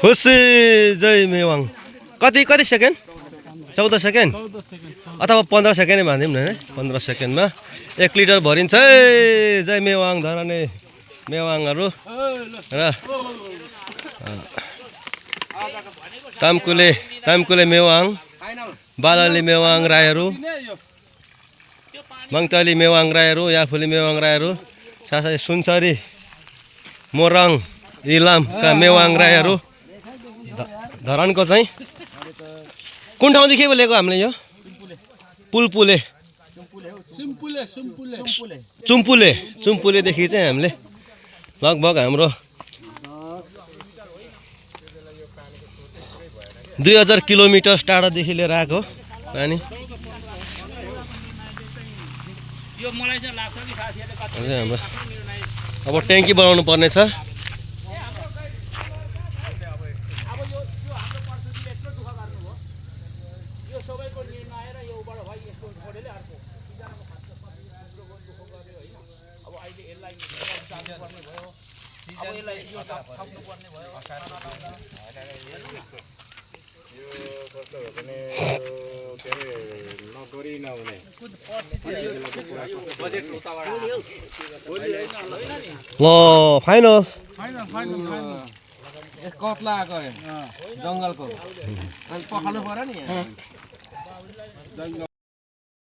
खुसी जय मेवाङ कति कति सेकेन्ड 14 सेकेन्ड अथवा 15 सेकेन्ड भनिदिउँ न 15 सेकेन्डमा 1 लिटर भरिन्छ है जय मेवाङ धराने मेवाङहरू र तामकुले मेवाङ बालाली मेवाङ राईहरू मङतली मेवाङ राईहरू याफुली मेवाङ राईहरू साथै सुनसरी मोरङ इलामका मेवाङ राईहरू धरानको चाहिँ कुन ठाउँदेखि बोलेको हामीले यो पुलपुले चुम्पुलेदेखि चाहिँ हामीले लगभग हाम्रो 2000 किलोमिटर टाढादेखि लिएर आएको पानी हाम्रो अब ट्याङ्की बनाउनु पर्ने छ ल फाइनल कत्ला आएको जङ्गलको पखाल्नु पर्यो नि